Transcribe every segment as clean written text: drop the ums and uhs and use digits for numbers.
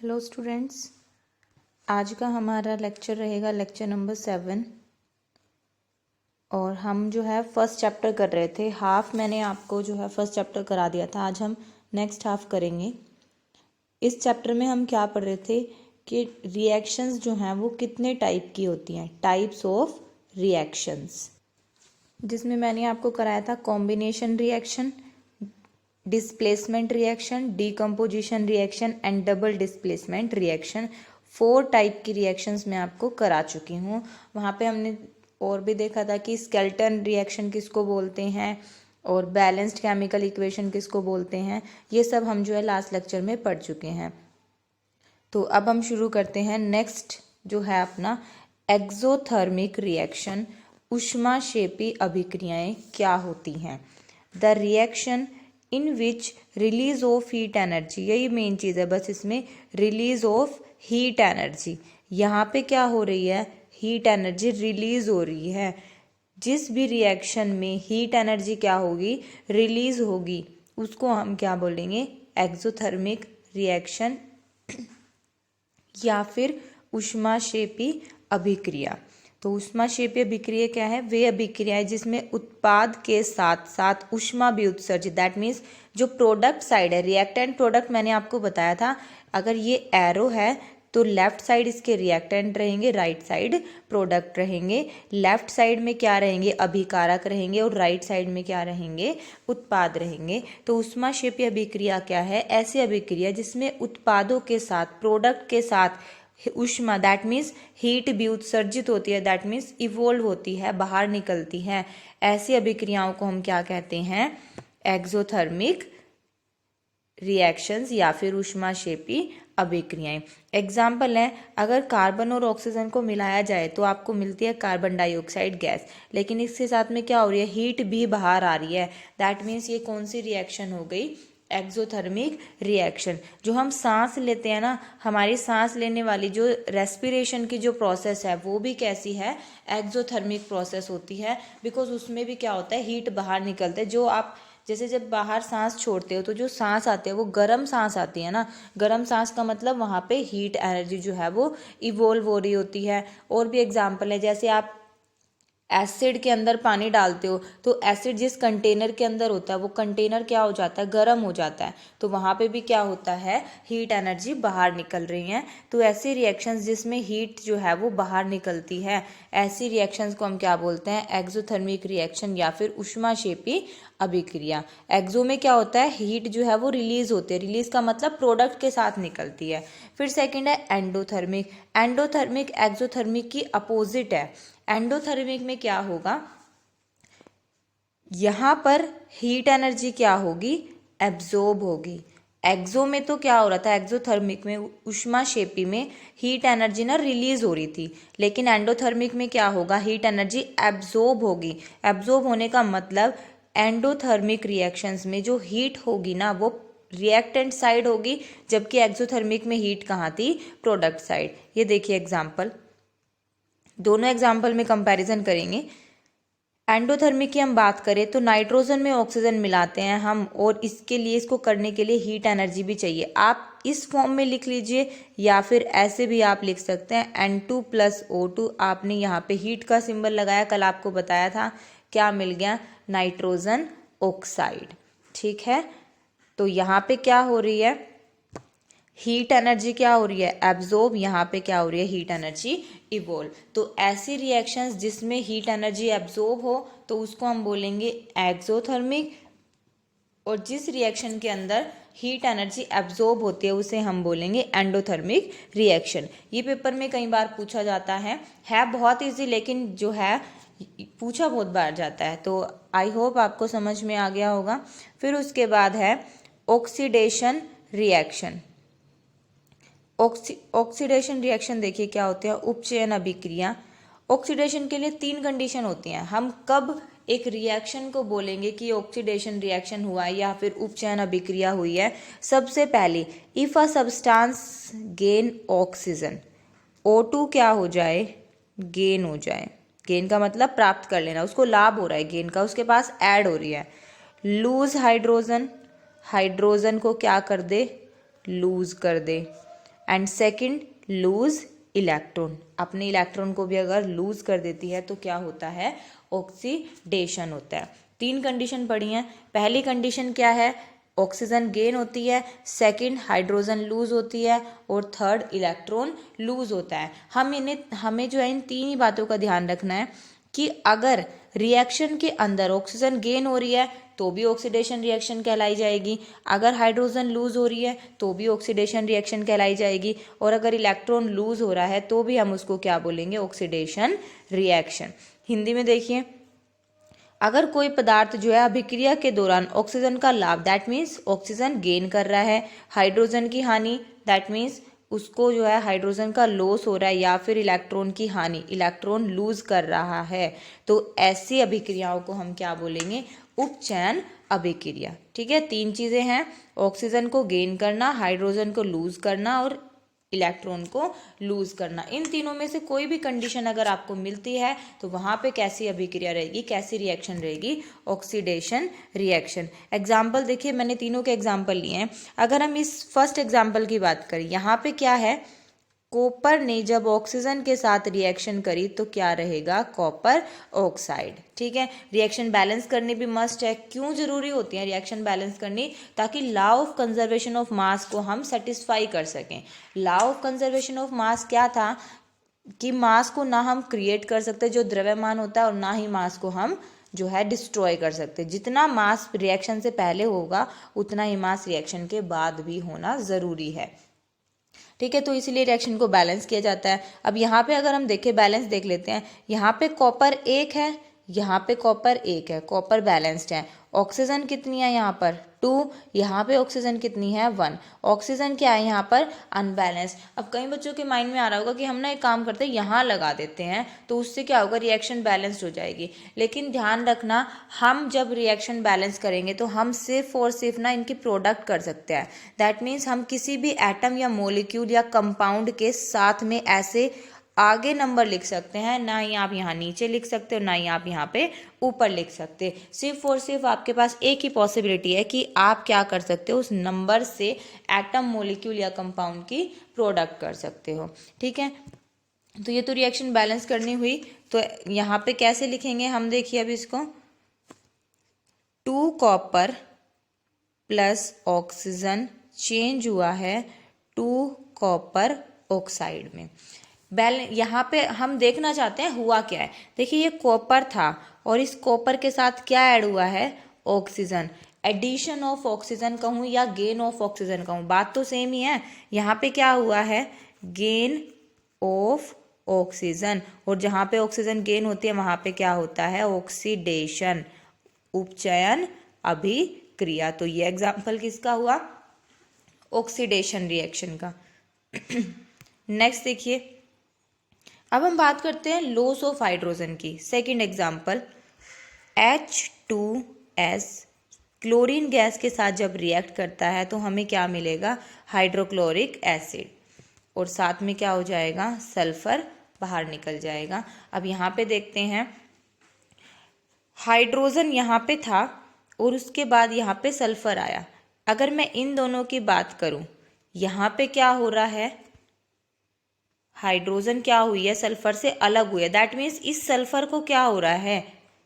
Hello students, आज का हमारा लेक्चर रहेगा लेक्चर नंबर 7। और हम जो है फर्स्ट चैप्टर कर रहे थे। हाफ मैंने आपको जो है फर्स्ट चैप्टर करा दिया था। आज हम नेक्स्ट हाफ करेंगे। इस चैप्टर में हम क्या पढ़ रहे थे कि रिएक्शंस जो हैं वो कितने टाइप की होती हैं, टाइप्स ऑफ रिएक्शंस, जिसमें मैंने आपको कराया था combination reaction, displacement reaction, decomposition reaction and double displacement reaction. 4 type की रिएक्शंस मैं आपको करा चुकी हूँ। वहाँ पे हमने और भी देखा था कि स्केलेटन रिएक्शन किसको बोलते हैं और बैलेंस्ड केमिकल इक्वेशन किसको बोलते हैं। ये सब हम जो है लास्ट लेक्चर में पढ़ चुके हैं। तो अब हम शुरू करते हैं। नेक्स्ट जो है अपना एक्सोथर्मिक रिएक्शन, ऊष्माक्षेपी अभिक्रियाएं क्या होती हैं। The reaction in which release of heat energy, यही मेन चीज़ है बस इसमें, रिलीज ऑफ हीट एनर्जी। यहाँ पे क्या हो रही है, हीट एनर्जी रिलीज हो रही है। जिस भी रिएक्शन में हीट एनर्जी क्या होगी, रिलीज होगी, उसको हम क्या बोलेंगे, एक्सोथर्मिक रिएक्शन या फिर ऊष्माक्षेपी अभिक्रिया। तो ऊष्माक्षेपी अभिक्रिया क्या है, वे अभिक्रियाएं जिसमें उत्पाद के साथ साथ ऊष्मा भी उत्सर्जित, दैट मीन्स जो प्रोडक्ट साइड है, रिएक्टेंट प्रोडक्ट मैंने आपको बताया था। अगर ये एरो है तो लेफ्ट साइड इसके रिएक्टेंट रहेंगे, राइट साइड प्रोडक्ट रहेंगे। लेफ्ट साइड में क्या रहेंगे, अभिकारक रहेंगे, और राइट साइड में क्या रहेंगे, उत्पाद रहेंगे। तो ऊष्माक्षेपी अभिक्रिया क्या है, ऐसी अभिक्रिया जिसमें उत्पादों के साथ, प्रोडक्ट के साथ ऊष्मा, दैट मीन्स हीट भी उत्सर्जित होती है, दैट मीन्स इवोल्व होती है, बाहर निकलती है। ऐसी अभिक्रियाओं को हम क्या कहते हैं, एक्सोथर्मिक रिएक्शंस या फिर ऊष्माक्षेपी अभिक्रियाएं। एग्जाम्पल है, अगर कार्बन और ऑक्सीजन को मिलाया जाए तो आपको मिलती है कार्बन डाइऑक्साइड गैस, लेकिन इसके साथ में क्या हो रही है, हीट भी बाहर आ रही है। दैट मीन्स ये कौन सी रिएक्शन हो गई, एक्सोथर्मिक रिएक्शन। जो हम सांस लेते हैं ना, हमारी सांस लेने वाली जो रेस्पिरेशन की जो प्रोसेस है वो भी कैसी है, एक्सोथर्मिक प्रोसेस होती है। बिकॉज उसमें भी क्या होता है, हीट बाहर निकलता है। जो आप जैसे जब बाहर सांस छोड़ते हो तो जो सांस आती है वो गर्म सांस आती है ना। गर्म सांस का मतलब वहाँ पे हीट एनर्जी जो है वो इवोल्व हो रही होती है। और भी एग्जाम्पल है, जैसे आप एसिड के अंदर पानी डालते हो तो एसिड जिस कंटेनर के अंदर होता है वो कंटेनर क्या हो जाता है, गर्म हो जाता है। तो वहाँ पे भी क्या होता है, हीट एनर्जी बाहर निकल रही है। तो ऐसी रिएक्शंस जिसमें हीट जो है वो बाहर निकलती है, ऐसी रिएक्शंस को हम क्या बोलते हैं, एक्सोथर्मिक रिएक्शन या फिर ऊष्माक्षेपी अभिक्रिया। एक्सो में क्या होता है, हीट जो है वो रिलीज होती है, रिलीज का मतलब प्रोडक्ट के साथ निकलती है। फिर सेकेंड है एंडोथर्मिक। एंडोथर्मिक एक्सोथर्मिक की अपोजिट है। एंडोथर्मिक में क्या होगा, यहां पर हीट एनर्जी क्या होगी, एब्जॉर्ब होगी। एक्सो में तो क्या हो रहा था, एक्सोथर्मिक में, ऊष्माक्षेपी में हीट एनर्जी ना रिलीज हो रही थी, लेकिन एंडोथर्मिक में क्या होगा, हीट एनर्जी एब्जॉर्ब होगी। एब्जॉर्ब होने का मतलब एंडोथर्मिक रिएक्शंस में जो हीट होगी ना वो रिएक्टेंट साइड होगी, जबकि एक्सोथर्मिक में हीट कहाँ थी, प्रोडक्ट साइड। ये देखिए एग्जाम्पल, दोनों एग्जाम्पल में कंपैरिजन करेंगे। एंडोथर्मिक की हम बात करें तो नाइट्रोजन में ऑक्सीजन मिलाते हैं हम, और इसके लिए, इसको करने के लिए हीट एनर्जी भी चाहिए। आप इस फॉर्म में लिख लीजिए या फिर ऐसे भी आप लिख सकते हैं, N2 + O2। आपने यहाँ पे हीट का सिंबल लगाया, कल आपको बताया था, क्या मिल गया, नाइट्रोजन ऑक्साइड। ठीक है, तो यहाँ पे क्या हो रही है, हीट एनर्जी क्या हो रही है, एब्जॉर्ब, यहाँ पे क्या हो रही है, हीट एनर्जी इवोल्व। तो ऐसी रिएक्शंस जिसमें हीट एनर्जी एब्जॉर्ब हो तो उसको हम बोलेंगे एक्सोथर्मिक, और जिस रिएक्शन के अंदर हीट एनर्जी एब्जॉर्ब होती है उसे हम बोलेंगे एंडोथर्मिक रिएक्शन। ये पेपर में कई बार पूछा जाता है बहुत इजी, लेकिन जो है पूछा बहुत बार जाता है। तो आई होप आपको समझ में आ गया होगा। फिर उसके बाद है ऑक्सीडेशन रिएक्शन। ऑक्सीडेशन रिएक्शन देखिए क्या होते हैं, उपचयन अभिक्रिया। ऑक्सीडेशन के लिए 3 कंडीशन होती हैं। हम कब एक रिएक्शन को बोलेंगे कि ऑक्सीडेशन रिएक्शन हुआ है या फिर उपचयन अभिक्रिया हुई है। सबसे पहले, if a substance gain oxygen, O2 क्या हो जाए, गेन हो जाए। गेन का मतलब प्राप्त कर लेना, उसको लाभ हो रहा है गेन का, उसके पास ऐड हो रही है। लूज हाइड्रोजन, हाइड्रोजन को क्या कर दे, लूज कर दे। एंड सेकंड लूज इलेक्ट्रॉन, अपने इलेक्ट्रॉन को भी अगर लूज कर देती है तो क्या होता है, ऑक्सीडेशन होता है। 3 कंडीशन पढ़ी हैं। पहली कंडीशन क्या है, ऑक्सीजन गेन होती है, सेकंड हाइड्रोजन लूज होती है और थर्ड इलेक्ट्रॉन लूज होता है। हमें जो है इन 3 ही बातों का ध्यान रखना है कि अगर रिएक्शन के अंदर ऑक्सीजन गेन हो रही है तो भी ऑक्सीडेशन रिएक्शन कहलाई जाएगी, अगर हाइड्रोजन लूज हो रही है तो भी ऑक्सीडेशन रिएक्शन कहलाई जाएगी, और अगर इलेक्ट्रॉन लूज हो रहा है तो भी हम उसको क्या बोलेंगे, ऑक्सीडेशन रिएक्शन। हिंदी में देखिए, अगर कोई पदार्थ जो है अभिक्रिया के दौरान ऑक्सीजन का लाभ, दैट मीन्स ऑक्सीजन गेन कर रहा है, हाइड्रोजन की हानि, दैट मीन्स उसको जो है हाइड्रोजन का लॉस हो रहा है, या फिर इलेक्ट्रॉन की हानि, इलेक्ट्रॉन लूज कर रहा है, तो ऐसी अभिक्रियाओं को हम क्या बोलेंगे, उपचयन अभिक्रिया। ठीक है, 3 चीजें हैं, ऑक्सीजन को गेन करना, हाइड्रोजन को लूज करना और इलेक्ट्रॉन को लूज करना। इन तीनों में से कोई भी कंडीशन अगर आपको मिलती है तो वहां पे कैसी अभिक्रिया रहेगी, कैसी रिएक्शन रहेगी, ऑक्सीडेशन रिएक्शन। एग्जाम्पल देखिए, मैंने तीनों के एग्जाम्पल लिए हैं। अगर हम इस फर्स्ट एग्जाम्पल की बात करें, यहाँ पे क्या है, कॉपर ने जब ऑक्सीजन के साथ रिएक्शन करी तो क्या रहेगा, कॉपर ऑक्साइड। ठीक है, रिएक्शन बैलेंस करनी भी मस्ट है। क्यों जरूरी होती है रिएक्शन बैलेंस करनी, ताकि law of conservation of mass को हम सेटिस्फाई कर सकें। Law of conservation of mass क्या था कि मास को ना हम क्रिएट कर सकते जो द्रव्यमान होता है, और ना ही मास को हम जो है डिस्ट्रॉय कर सकते। जितना मास रिएक्शन से पहले होगा उतना ही मास रिएक्शन के बाद भी होना जरूरी है। ठीक है, तो इसीलिए रिएक्शन को बैलेंस किया जाता है। अब यहाँ पे अगर हम देखें, बैलेंस देख लेते हैं। यहाँ पे कॉपर 1 है, यहाँ पे कॉपर 1 है, कॉपर बैलेंस्ड है। ऑक्सीजन कितनी है यहाँ पर 2, यहाँ पे ऑक्सीजन कितनी है 1। ऑक्सीजन क्या है यहाँ पर, अनबैलेंस्ड। अब कई बच्चों के माइंड में आ रहा होगा कि हम ना एक काम करते हैं, यहाँ लगा देते हैं तो उससे क्या होगा, रिएक्शन बैलेंस्ड हो जाएगी। लेकिन ध्यान रखना, हम जब रिएक्शन बैलेंस करेंगे तो हम सिर्फ और सिर्फ ना इनकी प्रोडक्ट कर सकते हैं। दैट मीन्स हम किसी भी एटम या मोलिक्यूल या कंपाउंड के साथ में ऐसे आगे नंबर लिख सकते हैं, ना ही आप यहाँ नीचे लिख सकते हो, ना ही आप यहाँ पे ऊपर लिख सकते। सिर्फ और सिर्फ आपके पास एक ही पॉसिबिलिटी है कि आप क्या कर सकते हो, उस नंबर से एटम, मोलिक्यूल या कंपाउंड की प्रोडक्ट कर सकते हो। ठीक है, तो ये तो रिएक्शन बैलेंस करनी हुई। तो यहाँ पे कैसे लिखेंगे हम, देखिए अभी इसको, 2 कॉपर प्लस ऑक्सीजन चेंज हुआ है 2 कॉपर ऑक्साइड में। यहाँ पे हम देखना चाहते हैं हुआ क्या है। देखिए, ये कॉपर था और इस कॉपर के साथ क्या ऐड हुआ है, ऑक्सीजन। एडिशन ऑफ ऑक्सीजन कहूँ या गेन ऑफ ऑक्सीजन कहूँ, बात तो सेम ही है। यहाँ पे क्या हुआ है, गेन ऑफ ऑक्सीजन, और जहाँ पे ऑक्सीजन गेन होती है वहाँ पे क्या होता है, ऑक्सीडेशन, उपचयन अभिक्रिया। तो ये एग्जाम्पल किसका हुआ, ऑक्सीडेशन रिएक्शन का। नेक्स्ट देखिए, अब हम बात करते हैं लॉस ऑफ हाइड्रोजन की। Second example, H2S chlorine gas के साथ जब रिएक्ट करता है तो हमें क्या मिलेगा, हाइड्रोक्लोरिक एसिड, और साथ में क्या हो जाएगा, सल्फर बाहर निकल जाएगा। अब यहाँ पे देखते हैं, हाइड्रोजन यहाँ पे था और उसके बाद यहाँ पे सल्फर आया। अगर मैं इन दोनों की बात करूँ, यहाँ पे क्या हो रहा है, हाइड्रोजन क्या हुई है, सल्फर से अलग हुई है। दैट मीन्स इस सल्फर को क्या हो रहा है,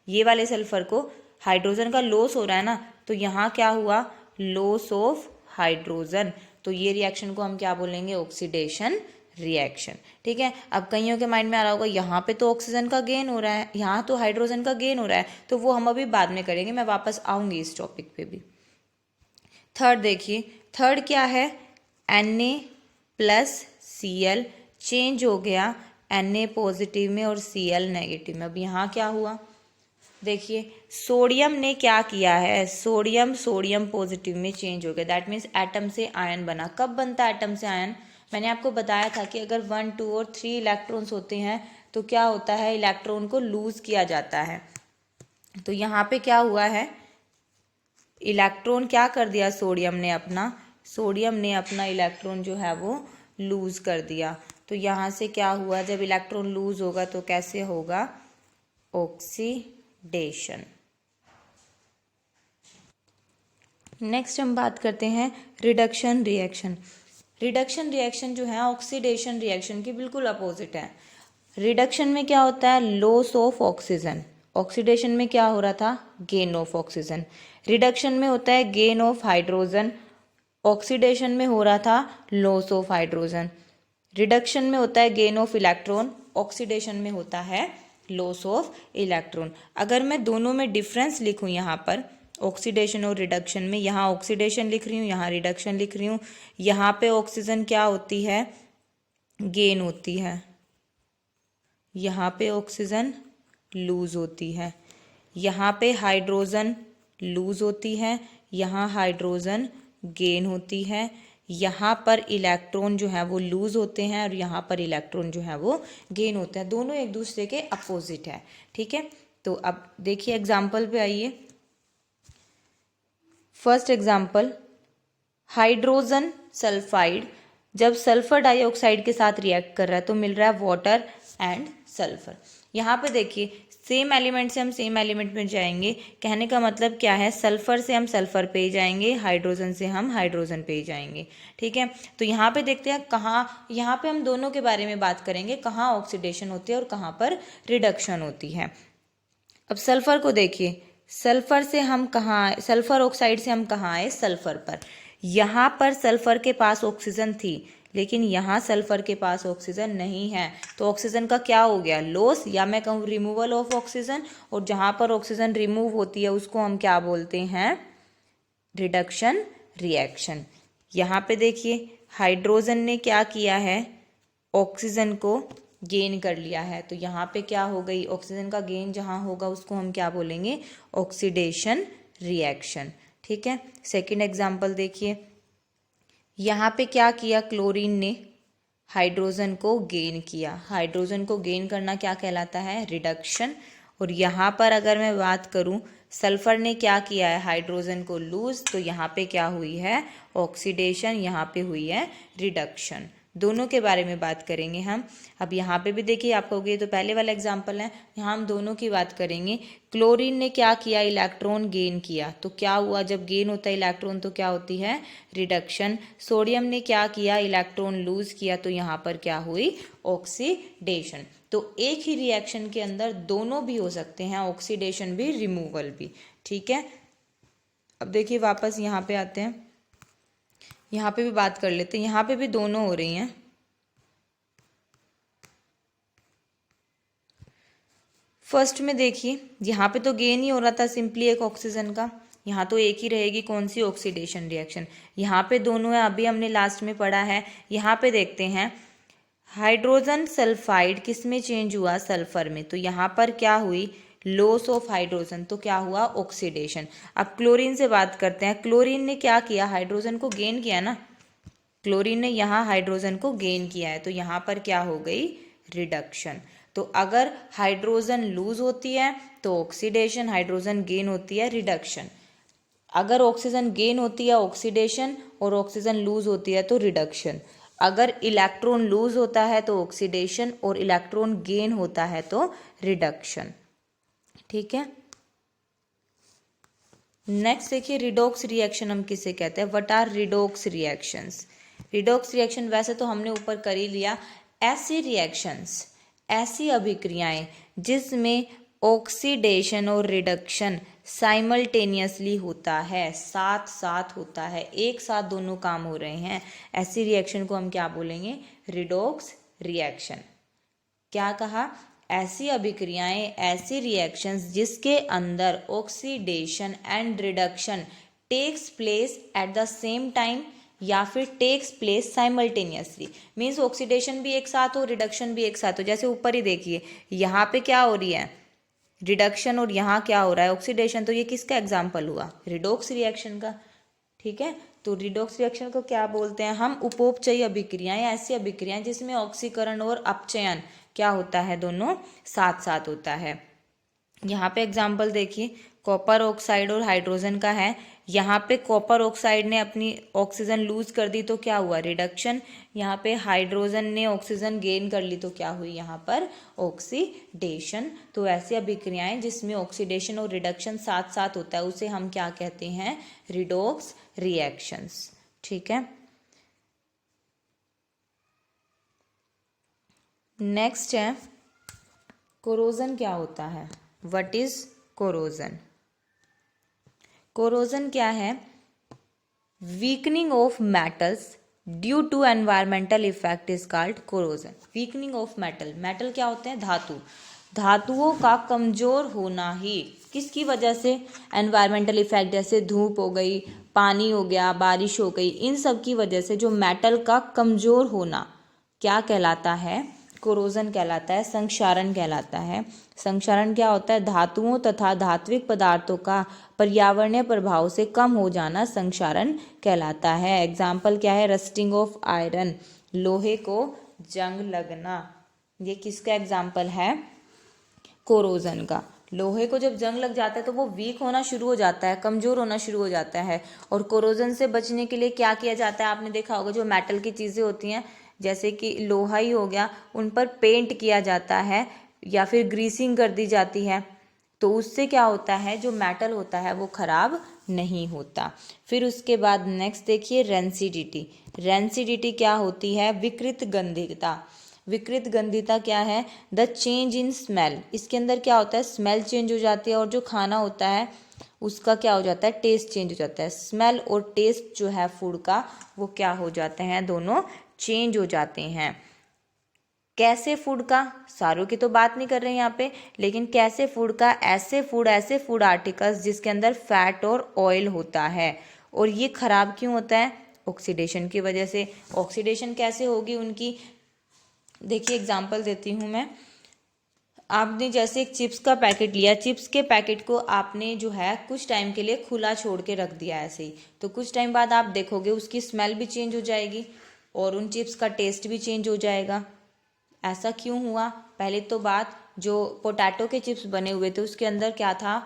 ये वाले सल्फर को हाइड्रोजन का लॉस हो रहा है ना, तो यहाँ क्या हुआ, लॉस ऑफ हाइड्रोजन। तो ये रिएक्शन को हम क्या बोलेंगे, ऑक्सीडेशन रिएक्शन। ठीक है, अब कईयों के माइंड में आ रहा होगा, यहाँ पे तो ऑक्सीजन का गेन हो रहा है, यहाँ तो हाइड्रोजन का गेन हो रहा है, तो वो हम अभी बाद में करेंगे, मैं वापस आऊंगी इस टॉपिक पे भी। थर्ड देखिए, थर्ड क्या है, Na+Cl चेंज हो गया Na पॉजिटिव में और Cl नेगेटिव में। अब यहाँ क्या हुआ, देखिए सोडियम ने क्या किया है, सोडियम पॉजिटिव में चेंज हो गया। दैट मीन्स एटम से आयन बना। कब बनता है एटम से आयन, मैंने आपको बताया था कि अगर 1, 2 और 3 इलेक्ट्रॉन्स होते हैं तो क्या होता है, इलेक्ट्रॉन को लूज किया जाता है। तो यहाँ पे क्या हुआ है, इलेक्ट्रॉन क्या कर दिया, सोडियम ने अपना इलेक्ट्रॉन जो है वो लूज कर दिया। तो यहाँ से क्या हुआ, जब इलेक्ट्रॉन लूज होगा तो कैसे होगा, ऑक्सीडेशन। नेक्स्ट हम बात करते हैं रिडक्शन रिएक्शन। रिडक्शन रिएक्शन जो है ऑक्सीडेशन रिएक्शन की बिल्कुल अपोजिट है। रिडक्शन में क्या होता है, लॉस ऑफ ऑक्सीजन, ऑक्सीडेशन में क्या हो रहा था, गेन ऑफ ऑक्सीजन। रिडक्शन में होता है गेन ऑफ हाइड्रोजन, ऑक्सीडेशन में हो रहा था लॉस ऑफ हाइड्रोजन। रिडक्शन में होता है गेन ऑफ इलेक्ट्रॉन, ऑक्सीडेशन में होता है लॉस ऑफ इलेक्ट्रॉन। अगर मैं दोनों में डिफरेंस लिखूं यहाँ पर ऑक्सीडेशन और रिडक्शन में, यहाँ ऑक्सीडेशन लिख रही हूँ, यहाँ रिडक्शन लिख रही हूँ। यहाँ पे ऑक्सीजन क्या होती है, गेन होती है, यहाँ पे ऑक्सीजन लूज होती है, यहाँ पे हाइड्रोजन लूज होती है, यहाँ हाइड्रोजन गेन होती है, यहाँ पर इलेक्ट्रॉन जो है वो लूज होते हैं और यहाँ पर इलेक्ट्रॉन जो है वो गेन होते हैं। दोनों एक दूसरे के अपोजिट है, ठीक है। तो अब देखिए एग्जाम्पल पे आइए। फर्स्ट एग्जाम्पल, हाइड्रोजन सल्फाइड जब सल्फर डाइऑक्साइड के साथ रिएक्ट कर रहा है तो मिल रहा है वाटर एंड सल्फर। यहाँ पे देखिए सेम एलिमेंट से हम सेम एलिमेंट में जाएंगे, कहने का मतलब क्या है, सल्फर से हम सल्फर पे जाएंगे, हाइड्रोजन से हम हाइड्रोजन पे जाएंगे, ठीक है। तो यहाँ पे देखते हैं कहाँ, यहाँ पे हम दोनों के बारे में बात करेंगे, कहाँ ऑक्सीडेशन होती है और कहाँ पर रिडक्शन होती है। अब सल्फर को देखिए, सल्फर से हम कहाँ, सल्फर ऑक्साइड से हम कहाँ आए, सल्फर पर। यहाँ पर सल्फर के पास ऑक्सीजन थी लेकिन यहाँ सल्फर के पास ऑक्सीजन नहीं है, तो ऑक्सीजन का क्या हो गया, लॉस, या मैं कहूँ रिमूवल ऑफ ऑक्सीजन। और जहाँ पर ऑक्सीजन रिमूव होती है उसको हम क्या बोलते हैं, रिडक्शन रिएक्शन। यहाँ पे देखिए हाइड्रोजन ने क्या किया है, ऑक्सीजन को गेन कर लिया है, तो यहाँ पे क्या हो गई, ऑक्सीजन का गेन जहाँ होगा उसको हम क्या बोलेंगे, ऑक्सीडेशन रिएक्शन, ठीक है। सेकंड एग्जांपल देखिए, यहाँ पे क्या किया, क्लोरीन ने हाइड्रोजन को गेन किया। हाइड्रोजन को गेन करना क्या कहलाता है, रिडक्शन। और यहाँ पर अगर मैं बात करूँ, सल्फर ने क्या किया है, हाइड्रोजन को लूज, तो यहाँ पे क्या हुई है, ऑक्सीडेशन, यहाँ पे हुई है रिडक्शन। दोनों के बारे में बात करेंगे हम। अब यहाँ पे भी देखिए आप कहोगे ये तो पहले वाला एग्जाम्पल है, यहाँ हम दोनों की बात करेंगे। क्लोरीन ने क्या किया, इलेक्ट्रॉन गेन किया, तो क्या हुआ, जब गेन होता है इलेक्ट्रॉन तो क्या होती है, रिडक्शन। सोडियम ने क्या किया, इलेक्ट्रॉन लूज किया, तो यहाँ पर क्या हुई, ऑक्सीडेशन। तो एक ही रिएक्शन के अंदर दोनों भी हो सकते हैं, ऑक्सीडेशन भी रिमूवल भी, ठीक है। अब देखिए वापस यहाँ पे आते हैं, यहाँ पे भी बात कर लेते हैं, यहाँ पे भी दोनों हो रही हैं। फर्स्ट में देखिए यहाँ पे तो गेन ही हो रहा था सिंपली एक ऑक्सीजन का, यहाँ तो एक ही रहेगी, कौन सी, ऑक्सीडेशन रिएक्शन। यहाँ पे दोनों है, अभी हमने लास्ट में पढ़ा है। यहाँ पे देखते हैं हाइड्रोजन सल्फाइड किस में चेंज हुआ, सल्फर में, तो यहाँ पर क्या हुई, लॉस ऑफ हाइड्रोजन, तो क्या हुआ, ऑक्सीडेशन। अब क्लोरीन से बात करते हैं, क्लोरीन ने क्या किया, हाइड्रोजन को गेन किया ना, क्लोरीन ने यहाँ हाइड्रोजन को गेन किया है, तो यहाँ पर क्या हो गई, रिडक्शन। तो अगर हाइड्रोजन लूज होती है तो ऑक्सीडेशन, हाइड्रोजन गेन होती है रिडक्शन। अगर ऑक्सीजन गेन होती है ऑक्सीडेशन और ऑक्सीजन लूज होती है तो रिडक्शन। अगर इलेक्ट्रॉन लूज होता है तो ऑक्सीडेशन और इलेक्ट्रॉन गेन होता है तो रिडक्शन, ठीक है। नेक्स्ट देखिए रिडॉक्स रिएक्शन हम किसे कहते हैं, what are redox reactions. Redox reaction वैसे तो हमने ऊपर कर ही लिया, ऐसी रिएक्शंस, ऐसी अभिक्रियाएं जिसमें ऑक्सीडेशन और रिडक्शन साइमल्टेनियसली होता है, साथ साथ होता है, एक साथ दोनों काम हो रहे हैं, ऐसी रिएक्शन को हम क्या बोलेंगे, रिडॉक्स रिएक्शन। क्या कहा, ऐसी अभिक्रियाएं, ऐसी रिएक्शंस जिसके अंदर oxidation and reduction takes place at the same time या फिर takes place simultaneously, means oxidation भी एक साथ हो, रिडक्शन भी एक साथ हो। जैसे ऊपर ही देखिए यहाँ पे क्या हो रही है, रिडक्शन, और यहाँ क्या हो रहा है, ऑक्सीडेशन, तो ये किसका एग्जाम्पल हुआ, रिडॉक्स रिएक्शन का, ठीक है। तो रिडॉक्स रिएक्शन को क्या बोलते हैं हम, उपोपचयी अभिक्रियाएं, ऐसी अभिक्रियाएं जिसमें ऑक्सीकरण और अपचयन क्या होता है, दोनों साथ साथ होता है। यहाँ पे एग्जाम्पल देखिए, कॉपर ऑक्साइड और हाइड्रोजन का है। यहाँ पे कॉपर ऑक्साइड ने अपनी ऑक्सीजन लूज कर दी तो क्या हुआ, रिडक्शन। यहाँ पे हाइड्रोजन ने ऑक्सीजन गेन कर ली तो क्या हुई, यहाँ पर ऑक्सीडेशन। तो ऐसी अभिक्रियाएं जिसमें ऑक्सीडेशन और रिडक्शन साथ साथ होता है उसे हम क्या कहते हैं, रिडॉक्स रिएक्शंस, ठीक है। नेक्स्ट है कोरोजन क्या होता है। What is corrosion? कोरोजन क्या है? Weakening of metals due to environmental effect is called corrosion. Weakening of metal, metal क्या होते हैं? धातु। धातुओं का कमजोर होना ही किसकी वजह से? एनवायरमेंटल इफेक्ट, जैसे धूप हो गई, पानी हो गया, बारिश हो गई, इन सब की वजह से जो मेटल का कमजोर होना क्या कहलाता है? कोरोजन कहलाता है, संक्षारण कहलाता है। संक्षारण क्या होता है? धातुओं तथा धात्विक पदार्थों का पर्यावरणीय प्रभाव से कम हो जाना संक्षारण कहलाता है। एग्जाम्पल क्या है? रस्टिंग ऑफ आयरन, लोहे को जंग लगना, ये किसका एग्जाम्पल है? कोरोजन का। लोहे को जब जंग लग जाता है तो वो वीक होना शुरू हो जाता है, कमजोर होना शुरू हो जाता है। और कोरोजन से बचने के लिए क्या किया जाता है? आपने देखा होगा जो मेटल की चीज़ें होती हैं, जैसे कि लोहा ही हो गया, उन पर पेंट किया जाता है या फिर ग्रीसिंग कर दी जाती है, तो उससे क्या होता है? जो मेटल होता है वो खराब नहीं होता। फिर उसके बाद नेक्स्ट देखिए रेंसिडिटी। रेंसिडिटी क्या होती है? विकृत गंधिता। विकृत गंधिता क्या है? The change in smell. इसके अंदर क्या होता है? स्मेल चेंज हो जाती है और जो खाना होता है उसका क्या हो जाता है? टेस्ट चेंज हो जाता है। स्मेल और टेस्ट जो है फूड का वो क्या हो जाते हैं? दोनों चेंज हो जाते हैं। कैसे फूड का? सारों की तो बात नहीं कर रहे हैं यहाँ पे, लेकिन कैसे फूड का? ऐसे फूड आर्टिकल्स जिसके अंदर फैट और ऑयल होता है। और ये खराब क्यों होता है? ऑक्सीडेशन की वजह से। ऑक्सीडेशन कैसे होगी उनकी? देखिए एग्जांपल देती हूँ मैं। आपने जैसे एक चिप्स का पैकेट लिया, चिप्स के पैकेट को आपने जो है कुछ टाइम के लिए खुला छोड़ के रख दिया ऐसे ही, तो कुछ टाइम बाद आप देखोगे उसकी स्मेल भी चेंज हो जाएगी और उन चिप्स का टेस्ट भी चेंज हो जाएगा। ऐसा क्यों हुआ? पहले तो बात, जो पोटैटो के चिप्स बने हुए थे उसके अंदर क्या था?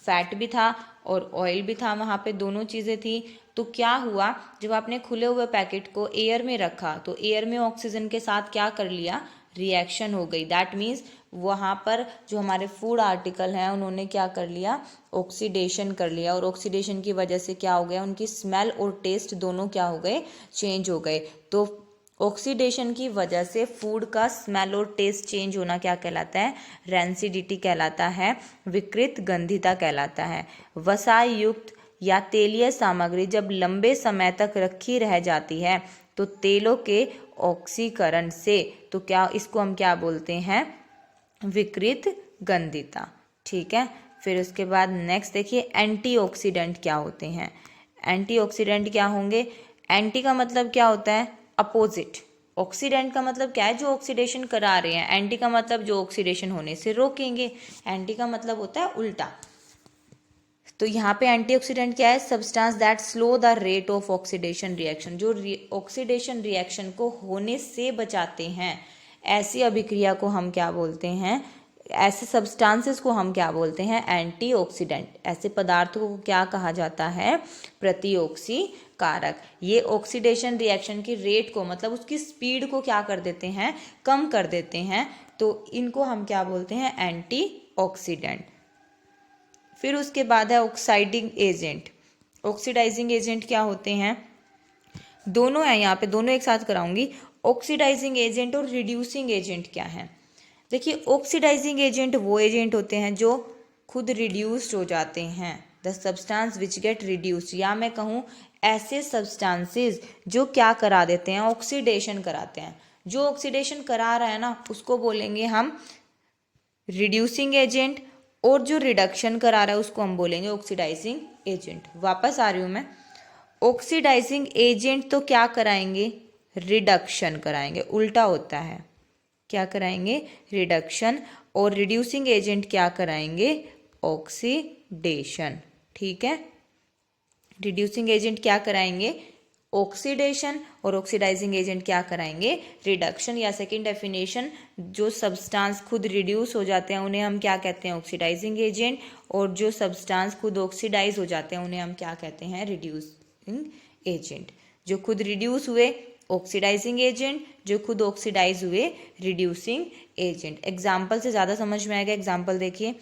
फैट भी था और ऑयल भी था, वहाँ पे दोनों चीज़ें थी। तो क्या हुआ? जब आपने खुले हुए पैकेट को एयर में रखा तो एयर में ऑक्सीजन के साथ क्या कर लिया? रिएक्शन हो गई। दैट मीन्स वहाँ पर जो हमारे फूड आर्टिकल हैं उन्होंने क्या कर लिया? ऑक्सीडेशन कर लिया। और ऑक्सीडेशन की वजह से क्या हो गया? उनकी स्मेल और टेस्ट दोनों क्या हो गए? चेंज हो गए। तो ऑक्सीडेशन की वजह से फूड का स्मेल और टेस्ट चेंज होना क्या कहलाता है? रेंसिडिटी कहलाता है, विकृत गंधिता कहलाता है। वसा युक्त या तेलीय सामग्री जब लंबे समय तक रखी रह जाती है तो तेलों के ऑक्सीकरण से, तो क्या इसको हम क्या बोलते हैं? विकृत गंधिता। ठीक है। फिर उसके बाद नेक्स्ट देखिए एंटीऑक्सीडेंट क्या होते हैं। एंटीऑक्सीडेंट क्या होंगे? एंटी का मतलब क्या होता है? अपोजिट। ऑक्सीडेंट का मतलब क्या है? जो ऑक्सीडेशन करा रहे हैं। एंटी का मतलब जो ऑक्सीडेशन होने से रोकेंगे। एंटी का मतलब होता है उल्टा। तो यहाँ पे एंटीऑक्सीडेंट क्या है? Substance that slow the rate of oxidation reaction, जो ऑक्सीडेशन रिएक्शन को होने से बचाते हैं। ऐसी अभिक्रिया को हम क्या बोलते हैं? ऐसे सब्सटेंसेस को हम क्या बोलते हैं? एंटीऑक्सीडेंट। ऐसे पदार्थों को क्या कहा जाता है? प्रतिऑक्सीकारक। ये ऑक्सीडेशन रिएक्शन की रेट को, मतलब उसकी स्पीड को क्या कर देते हैं? कम कर देते हैं। तो इनको हम क्या बोलते हैं? एंटीऑक्सीडेंट। फिर उसके बाद है ऑक्साइडिंग एजेंट। ऑक्सीडाइजिंग एजेंट क्या होते हैं? दोनों है यहाँ पे, दोनों एक साथ कराऊंगी। ऑक्सीडाइजिंग एजेंट और रिड्यूसिंग एजेंट क्या है? देखिए ऑक्सीडाइजिंग एजेंट वो एजेंट होते हैं जो खुद रिड्यूस्ड हो जाते हैं। The substance which get reduced, या मैं कहूँ ऐसे सब्सटेंसेस जो क्या करा देते हैं? ऑक्सीडेशन कराते हैं। जो ऑक्सीडेशन करा रहा है ना उसको बोलेंगे हम रिड्यूसिंग एजेंट, और जो रिडक्शन करा रहा है उसको हम बोलेंगे ऑक्सीडाइजिंग एजेंट। वापस आ रही हूँ मैं। ऑक्सीडाइजिंग एजेंट तो क्या कराएंगे? रिडक्शन कराएंगे, उल्टा होता है। क्या कराएंगे? रिडक्शन। और रिड्यूसिंग एजेंट क्या कराएंगे? ऑक्सीडेशन। ठीक है। रिड्यूसिंग एजेंट क्या कराएंगे? ऑक्सीडेशन। और ऑक्सीडाइजिंग एजेंट क्या कराएंगे? रिडक्शन। या सेकंड डेफिनेशन, जो सब्सटेंस खुद रिड्यूस हो जाते हैं उन्हें हम क्या कहते हैं? Oxidising agent. और जो सब्सटेंस खुद ऑक्सीडाइज हो जाते हैं उन्हें हम क्या कहते हैं? Reducing agent. जो खुद रिड्यूस हुए ऑक्सीडाइजिंग एजेंट, जो खुद ऑक्सीडाइज हुए रिड्यूसिंग एजेंट। एग्जाम्पल से ज़्यादा समझ में आएगा। एग्जाम्पल देखिए,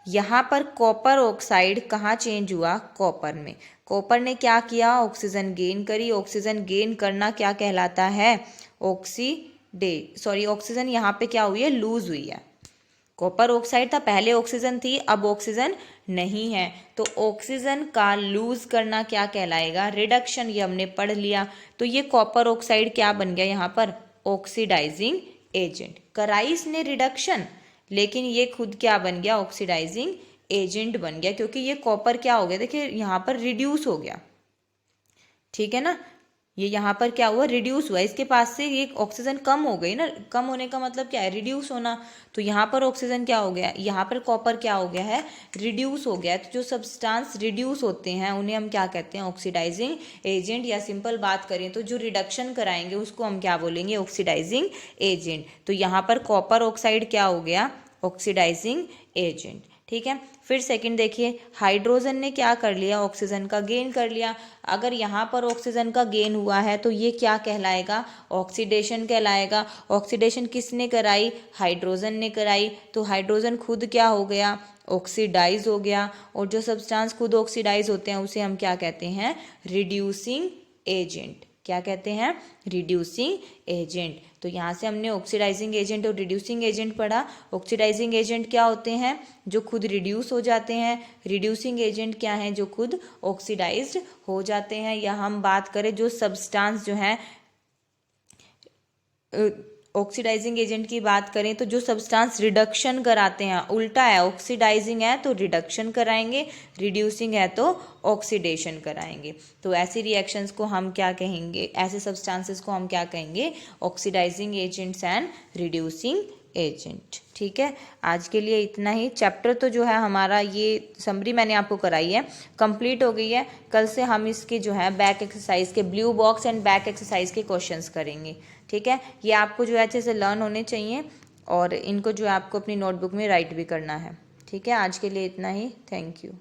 यहाँ पर कॉपर ऑक्साइड कहाँ चेंज हुआ? कॉपर में। कॉपर ने क्या किया? ऑक्सीजन गेन करी। ऑक्सीजन गेन करना क्या कहलाता है? ऑक्सीडेशन ऑक्सीजन यहाँ पे क्या हुई है, लूज हुई है। कॉपर ऑक्साइड था, पहले ऑक्सीजन थी, अब ऑक्सीजन नहीं है, तो ऑक्सीजन का लूज करना क्या कहलाएगा, रिडक्शन। ये हमने पढ़ लिया। तो ये कॉपर ऑक्साइड क्या बन गया यहाँ पर, ऑक्सीडाइजिंग एजेंट। कराई इसने रिडक्शन, लेकिन ये खुद क्या बन गया, ऑक्सीडाइजिंग एजेंट बन गया, क्योंकि ये कॉपर क्या हो गया, देखिए यहाँ पर रिड्यूस हो गया, ठीक है ना। ये यहाँ पर क्या हुआ, रिड्यूस हुआ, इसके पास से ये ऑक्सीजन कम हो गई ना, कम होने का मतलब क्या है, रिड्यूस होना। तो यहाँ पर ऑक्सीजन क्या हो गया, यहाँ पर कॉपर क्या हो गया है, रिड्यूस हो गया है। तो जो सब्सटेंस रिड्यूस होते हैं उन्हें हम क्या कहते हैं, ऑक्सीडाइजिंग एजेंट। या सिंपल बात करें तो जो रिडक्शन कराएंगे उसको हम क्या बोलेंगे, ऑक्सीडाइजिंग एजेंट। तो यहाँ पर कॉपर ऑक्साइड क्या हो गया, ऑक्सीडाइजिंग एजेंट, ठीक है। फिर सेकंड देखिए, हाइड्रोजन ने क्या कर लिया, ऑक्सीजन का गेन कर लिया। अगर यहाँ पर ऑक्सीजन का गेन हुआ है तो ये क्या कहलाएगा, ऑक्सीडेशन कहलाएगा। ऑक्सीडेशन किसने कराई, हाइड्रोजन ने कराई। तो हाइड्रोजन खुद क्या हो गया, ऑक्सीडाइज हो गया। और जो सब्सटेंस खुद ऑक्सीडाइज होते हैं उसे हम क्या कहते हैं, रिड्यूसिंग एजेंट। क्या कहते हैं, रिड्यूसिंग एजेंट। तो यहाँ से हमने ऑक्सीडाइजिंग एजेंट और रिड्यूसिंग एजेंट पढ़ा। ऑक्सीडाइजिंग एजेंट क्या होते हैं, जो खुद रिड्यूस हो जाते हैं। रिड्यूसिंग एजेंट क्या हैं, जो खुद ऑक्सीडाइज्ड हो जाते हैं। या हम बात करें जो सब्सटेंस जो है, ऑक्सीडाइजिंग एजेंट की बात करें तो जो सब्सटेंस रिडक्शन कराते हैं, उल्टा है, ऑक्सीडाइजिंग है तो रिडक्शन कराएंगे, रिड्यूसिंग है तो ऑक्सीडेशन कराएंगे। तो ऐसी रिएक्शंस को हम क्या कहेंगे, ऐसे सब्सटेंसेस को हम क्या कहेंगे, oxidising agents and reducing agent, ठीक है। आज के लिए इतना ही। चैप्टर तो जो है हमारा, ये समरी मैंने आपको कराई है, कंप्लीट हो गई है। कल से हम इसके जो है बैक एक्सरसाइज के, blue box and back exercise के क्वेश्चंस करेंगे, ठीक है। ये आपको जो है अच्छे से लर्न होने चाहिए और इनको जो है आपको अपनी नोटबुक में राइट भी करना है, ठीक है। आज के लिए इतना ही, थैंक यू।